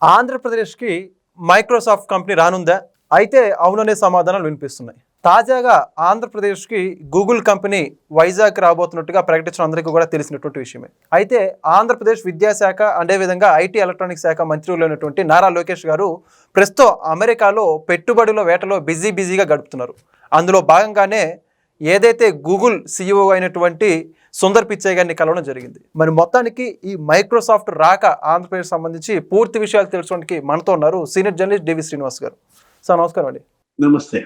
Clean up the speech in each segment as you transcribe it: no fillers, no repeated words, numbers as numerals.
ఆంధ్రప్రదేశ్‌కి Microsoft company రానుందా? అయితే అవుననే సమాధానాలు వినిపిస్తున్నాయి. తాజాగా ఆంధ్రప్రదేశ్‌కి గూగుల్ కంపెనీ వైజాగ్ రాబోతున్నట్టుగా ప్రకటించడం అందరికీ కూడా తెలిసినటువంటి విషయమే. అయితే ఆంధ్రప్రదేశ్ విద్యాశాఖ అదేవిధంగా ఐటీ ఎలక్ట్రానిక్స్ శాఖ మంత్రులైనటువంటి నారా లోకేష్ గారు ప్రస్తుతం అమెరికాలో పెట్టుబడుల వేటలో బిజీగా గడుపుతున్నారు. అందులో భాగంగానే ఏదైతే గూగుల్ సీఈఓ అయినటువంటి సుందర్ పిచ్చయ్య గారిని కలవడం జరిగింది. మరి మొత్తానికి ఈ మైక్రోసాఫ్ట్ రాక ఆంధ్రప్రదేశ్ సంబంధించి పూర్తి విషయాలు తెలుసుకోవడానికి మనతో ఉన్నారు సీనియర్ జర్నలిస్ట్ డివి శ్రీనివాస్ గారు. సార్ నమస్కారం అండి. నమస్తే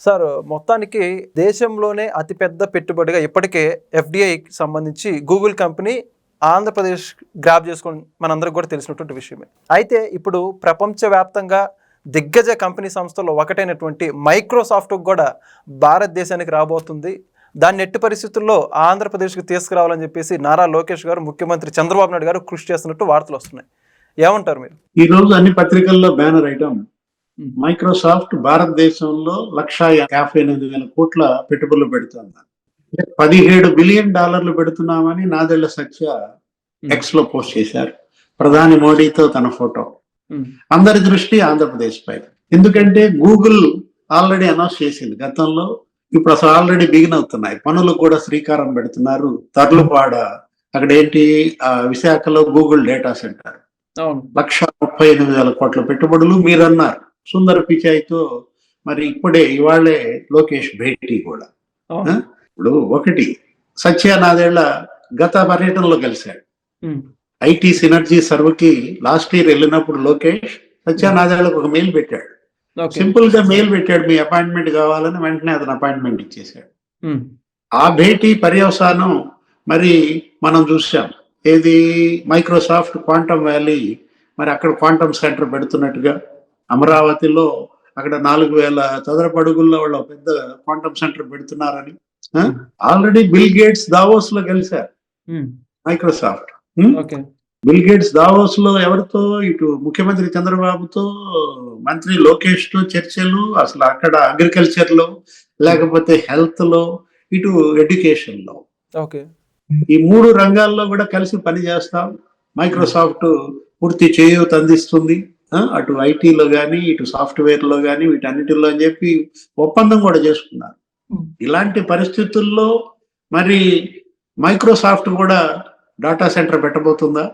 సార్, మొత్తానికి దేశంలోనే అతిపెద్ద పెట్టుబడిగా ఇప్పటికే ఎఫ్డిఐకి సంబంధించి గూగుల్ కంపెనీ ఆంధ్రప్రదేశ్ గ్రాప్ చేసుకొని మనందరికి కూడా తెలిసినటువంటి విషయమే. అయితే ఇప్పుడు ప్రపంచవ్యాప్తంగా దిగ్గజ కంపెనీ సంస్థల్లో ఒకటైనటువంటి మైక్రోసాఫ్ట్ కూడా భారతదేశానికి రాబోతుంది. దాన్ని ఎట్టి పరిస్థితుల్లో ఆంధ్రప్రదేశ్కి తీసుకురావాలని చెప్పేసి నారా లోకేష్ గారు, ముఖ్యమంత్రి చంద్రబాబు నాయుడు గారు కృషి చేస్తున్నట్టు వార్తలు వస్తున్నాయి. ఏమంటారు మీరు? ఈ రోజు అన్ని పత్రికల్లో బ్యానర్ ఐటమ్ మైక్రోసాఫ్ట్ భారతదేశంలో 1,58,000 కోట్ల పెట్టుబడులు పెడుతుంది. 17 బిలియన్ డాలర్లు పెడుతున్నామని నాదెళ్ల సత్య ఎక్స్ లో పోస్ట్ చేశారు. ప్రధాని మోడీతో తన ఫోటో. అందరి దృష్టి ఆంధ్రప్రదేశ్ పై. ఎందుకంటే గూగుల్ ఆల్రెడీ అనౌన్స్ చేసింది గతంలో. ఇప్పుడు అసలు ఆల్రెడీ బిగిన్ అవుతున్నాయి పనులు కూడా, శ్రీకారం పెడుతున్నారు. తర్లుపాడ అక్కడ ఏంటి, విశాఖలో గూగుల్ డేటా సెంటర్ 1,38,000 కోట్ల పెట్టుబడులు. మీరు అన్నారు సుందర్ పిచాయ్తో మరి ఇవాళే లోకేష్ భేటీ కూడా. ఇప్పుడు ఒకటి, సత్య నాదేళ్ల గత పర్యటనలో కలిశాడు. ఐటీ సినర్జీ సర్వ్కి లాస్ట్ ఇయర్ వెళ్ళినప్పుడు లోకేష్ సత్య నాదేళ్లకు ఒక మెయిల్ పెట్టాడు. సింపుల్ గా మెయిల్ పెట్టాడు, మీ అపాయింట్మెంట్ కావాలని. వెంటనే అతను అపాయింట్మెంట్ ఇచ్చేసాడు. ఆ భేటీ పర్యవసానం మరి మనం చూసాం. ఏది, మైక్రోసాఫ్ట్ క్వాంటమ్ వ్యాలీ, మరి అక్కడ క్వాంటమ్ సెంటర్ పెడుతున్నట్టుగా అమరావతిలో అక్కడ 4,000 చదరపు అడుగుల్లో వాళ్ళ పెద్ద క్వాంటమ్ సెంటర్ పెడుతున్నారని. ఆల్రెడీ బిల్ గేట్స్ దావోస్ లో కలిశారు మైక్రోసాఫ్ట్. బిల్ గేట్స్ దావోస్ లో ఎవరితో, ఇటు ముఖ్యమంత్రి చంద్రబాబుతో, మంత్రి లోకేష్ తో చర్చలు. అసలు అక్కడ అగ్రికల్చర్ లో, లేకపోతే హెల్త్ లో, ఇటు ఎడ్యుకేషన్ లో, ఈ 3 రంగాల్లో కూడా కలిసి పని చేస్తాం. మైక్రోసాఫ్ట్ పూర్తి చేయూత అందిస్తుంది. అటు ఐటీలో కానీ, ఇటు సాఫ్ట్వేర్ లో కానీ, వీటన్నిటిలో అని చెప్పి ఒప్పందం కూడా చేసుకున్నారు. ఇలాంటి పరిస్థితుల్లో మరి మైక్రోసాఫ్ట్ కూడా డేటా సెంటర్ పెట్టబోతుందా?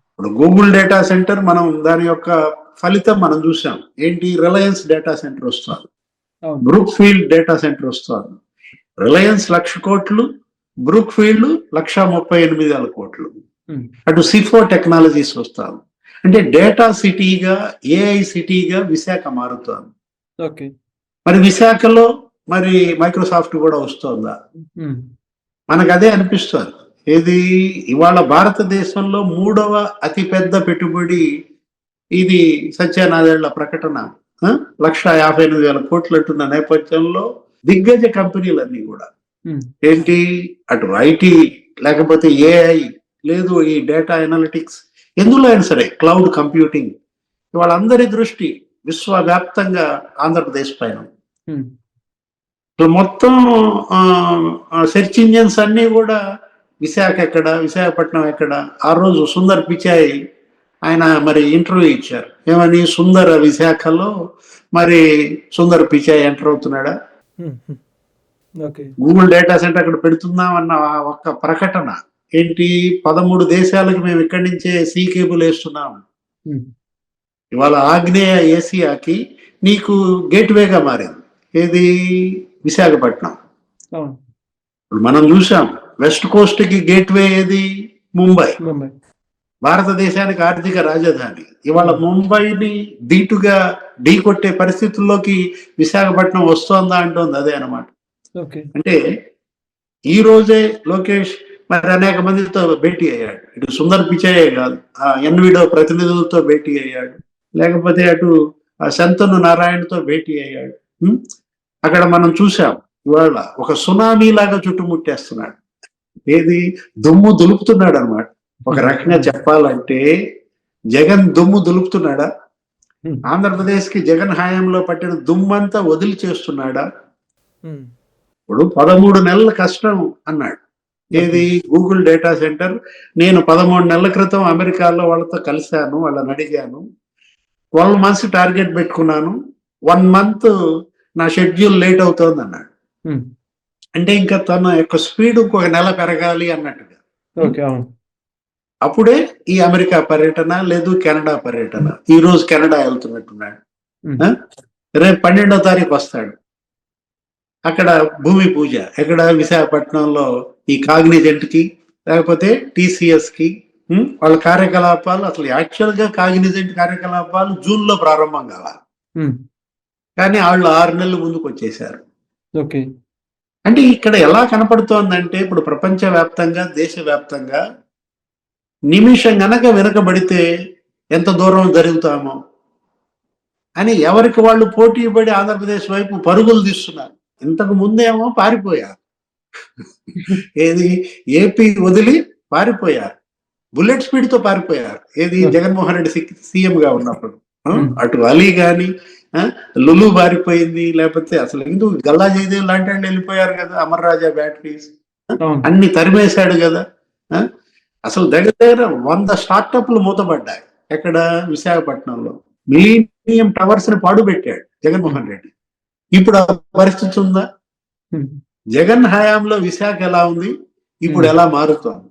ఇప్పుడు గూగుల్ డేటా సెంటర్, మనం దాని యొక్క ఫలితం మనం చూసాం. ఏంటి, రిలయన్స్ డేటా సెంటర్ వస్తుంది, బ్రూక్ ఫీల్డ్ డేటా సెంటర్ వస్తుంది. రిలయన్స్ 1,00,000 కోట్లు, బ్రూక్ ఫీల్డ్ 1,38,000 కోట్లు. అటు సిఫో టెక్నాలజీస్ వస్తాను. అంటే డేటా సిటీగా, ఏఐ సిటీగా విశాఖ మారుతోంది. మరి విశాఖలో మరి మైక్రోసాఫ్ట్ కూడా వస్తుందా? మనకు అదే అనిపిస్తుంది. ఏది, ఇవాళ భారతదేశంలో 3వ అతిపెద్ద పెట్టుబడి ఇది. సత్యనాదేళ్ల ప్రకటన 1,58,000 కోట్లు అంటున్న నేపథ్యంలో దిగ్గజ కంపెనీలన్నీ కూడా ఏంటి, అటు ఐటీ, లేకపోతే ఏఐ, లేదు ఈ డేటా ఎనాలిటిక్స్, ఎందులో అయినా సరే క్లౌడ్ కంప్యూటింగ్, వాళ్ళందరి దృష్టి విశ్వవ్యాప్తంగా ఆంధ్రప్రదేశ్ పైన. మొత్తం సెర్చ్ ఇంజిన్స్ అన్ని కూడా విశాఖ ఎక్కడ, విశాఖపట్నం ఎక్కడ. ఆ రోజు సుందర్ పిచాయ్ ఆయన మరి ఇంటర్వ్యూ ఇచ్చారు. ఏమని, సుందర విశాఖలో మరి సుందర్ పిచాయ్ ఎంటర్ అవుతున్నాడా? గూగుల్ డేటా సెంటర్ అక్కడ పెడుతున్నాం అన్న ఒక్క ప్రకటన ఏంటి, 13 దేశాలకు మేము ఇక్కడి నుంచే సీ కేబుల్ వేస్తున్నాం. ఇవాళ ఆగ్నేయ ఏసియాకి నీకు గేట్వేగా మారింది ఏది, విశాఖపట్నం. ఇప్పుడు మనం చూసాం వెస్ట్ కోస్ట్ కి గేట్వే ఏది, ముంబై. భారతదేశానికి ఆర్థిక రాజధాని. ఇవాళ ముంబైని ధీటుగా ఢీ కొట్టే పరిస్థితుల్లోకి విశాఖపట్నం వస్తోందా అంటోంది. అదే అన్నమాట. అంటే ఈ రోజే లోకేష్ మరి అనేక మందితో భేటీ అయ్యాడు. ఇటు సుందర్ పిచాయే కాదు, ఆ ఎన్విడో ప్రతినిధులతో భేటీ అయ్యాడు, లేకపోతే అటు శంతను నారాయణతో భేటీ అయ్యాడు. అక్కడ మనం చూసాం ఇవాళ ఒక సునామీ లాగా చుట్టుముట్టేస్తున్నాడు. ఏది, దుమ్ము దులుపుతున్నాడు అనమాట. ఒక రకంగా చెప్పాలంటే జగన్ దుమ్ము దులుపుతున్నాడా? ఆంధ్రప్రదేశ్ కి జగన్ హయాంలో పట్టిన దుమ్మంతా వదిలి చేస్తున్నాడా? ఇప్పుడు 13 నెలల కష్టం అన్నాడు. ఏది గూగుల్ డేటా సెంటర్. నేను 13 నెలల క్రితం అమెరికాలో వాళ్ళతో కలిశాను, వాళ్ళని అడిగాను. 12 months టార్గెట్ పెట్టుకున్నాను, 1 month నా షెడ్యూల్ లేట్ అవుతోంది అన్నాడు. అంటే ఇంకా తన యొక్క స్పీడ్ ఇంకొక నెల పెరగాలి అన్నట్టుగా. అప్పుడే ఈ అమెరికా పర్యటన, లేదు కెనడా పర్యటన. ఈ రోజు కెనడా వెళ్తున్నట్టున్నాడు. రేపు 12వ తారీఖు వస్తాడు. అక్కడ భూమి పూజ ఎక్కడ, విశాఖపట్నంలో ఈ కాగ్నిజెంట్ కి లేకపోతే TCS కి వాళ్ళ కార్యకలాపాలు. అసలు యాక్చువల్ గా కాగ్నిజెంట్ కార్యకలాపాలు జూన్ లో ప్రారంభం కావాలి, కానీ వాళ్ళు 6 నెలల ముందుకు వచ్చేసారు. అంటే ఇక్కడ ఎలా కనపడుతోందంటే ఇప్పుడు ప్రపంచవ్యాప్తంగా, దేశవ్యాప్తంగా నిమిషం గనక వెనుకబడితే ఎంత దూరం జరుగుతామో అని ఎవరికి వాళ్ళు పోటీ పడి ఆంధ్రప్రదేశ్ వైపు పరుగులు తీస్తున్నారు. ఇంతకు ముందేమో పారిపోయారు, ఏది ఏపీ వదిలి పారిపోయారు, బుల్లెట్ స్పీడ్ తో పారిపోయారు. ఏది జగన్మోహన్ రెడ్డి సీఎం గా ఉన్నప్పుడు. అటు అలీ గాని, లులు పారిపోయింది, లేకపోతే అసలు ఎందుకు గల్లా జయదేవ్ లాంటి వాళ్ళు వెళ్ళిపోయారు కదా, అమర్ రాజా బ్యాటరీస్ అన్ని తరిమేశాడు కదా. అసలు దగ్గర 100 స్టార్టప్లు మూతపడ్డాయి. ఎక్కడ, విశాఖపట్నంలో. మిలీనియం టవర్స్ ని పాడుపెట్టాడు జగన్మోహన్ రెడ్డి. ఇప్పుడు ఆ పరిస్థితి ఉందా? జగన్ హయాంలో విశాఖ ఎలా ఉంది, ఇప్పుడు ఎలా మారుతోంది?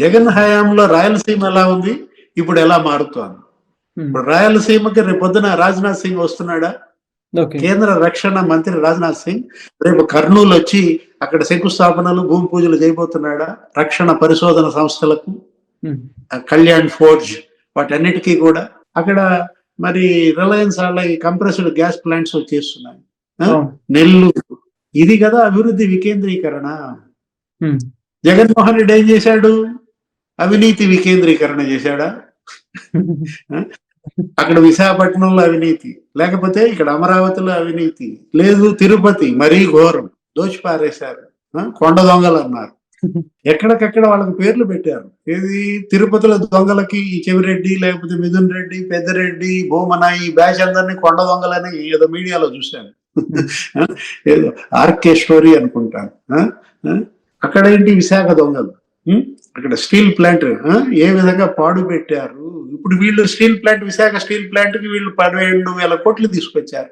జగన్ హయాంలో రాయలసీమ ఎలా ఉంది, ఇప్పుడు ఎలా మారుతోంది? ఇప్పుడు రాయలసీమకి రేపు పొద్దున రాజ్నాథ్ సింగ్ వస్తున్నాడా? కేంద్ర రక్షణ మంత్రి రాజ్నాథ్ సింగ్ రేపు కర్నూలు వచ్చి అక్కడ శంకుస్థాపనలు, భూమి పూజలు చేయబోతున్నాడా? రక్షణ పరిశోధన సంస్థలకు, కళ్యాణ్ ఫోర్జ్, వాటన్నిటికీ కూడా. అక్కడ మరి రిలయన్స్ వాళ్ళ ఈ కంప్రెస్డ్ గ్యాస్ ప్లాంట్స్ వచ్చేస్తున్నాయి. నెల్లూరు, ఇది కదా అభివృద్ధి వికేంద్రీకరణ. జగన్మోహన్ రెడ్డి ఏం చేశాడు? అవినీతి వికేంద్రీకరణ చేశాడా? అక్కడ విశాఖపట్నంలో అవినీతి, లేకపోతే ఇక్కడ అమరావతిలో అవినీతి లేదు, తిరుపతి మరీ ఘోరం, దోచి పారేశారు, కొండ దొంగలు అన్నారు. ఎక్కడికక్కడ వాళ్ళకి పేర్లు పెట్టారు. ఏది, తిరుపతిలో దొంగలకి ఈ చెవిరెడ్డి, లేకపోతే మిథున్ రెడ్డి, పెద్దరెడ్డి, భూమన, ఈ బ్యాచ్ అందరినీ కొండ దొంగలని ఏదో మీడియాలో చూశాను. ఏదో ఆర్కే స్టోరీ అనుకుంటాను. అక్కడ ఏంటి, విశాఖ దొంగలు. అక్కడ స్టీల్ ప్లాంట్ ఏ విధంగా పాడు పెట్టారు. ఇప్పుడు వీళ్ళు steel plant, Visakha steel plant కి వీళ్ళు 12,000 కోట్లు తీసుకొచ్చారు.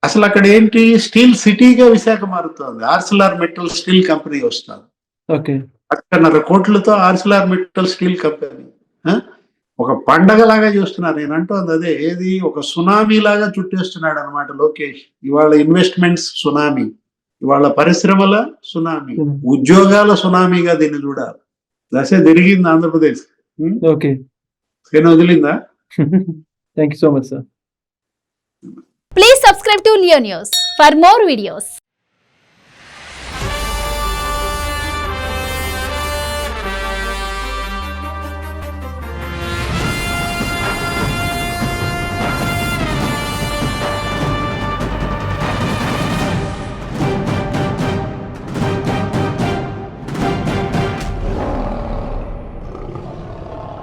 అసలు అక్కడ ఏంటి, స్టీల్ సిటీగా విశాఖ మారుతోంది. ఆర్సిలార్ మెటల్ స్టీల్ కంపెనీ వస్తుంది. 1,500 కోట్లతో ఆర్సిలార్ మెటల్ స్టీల్ కంపెనీ ఒక పండగలాగా చూస్తున్నారు. నేను అంటోంది అదే, ఏది ఒక సునామీ లాగా చుట్టేస్తున్నాడు అనమాట లోకేష్. ఇవాళ ఇన్వెస్ట్మెంట్స్ సునామీ, ఇవాళ పరిశ్రమల సునామీ, ఉద్యోగాల సునామీగా దీన్ని చూడాలి. దశ తిరిగింది Andhra Pradesh. వదిలిందా? Thank you so much, sir. Please subscribe to Leo News for more videos.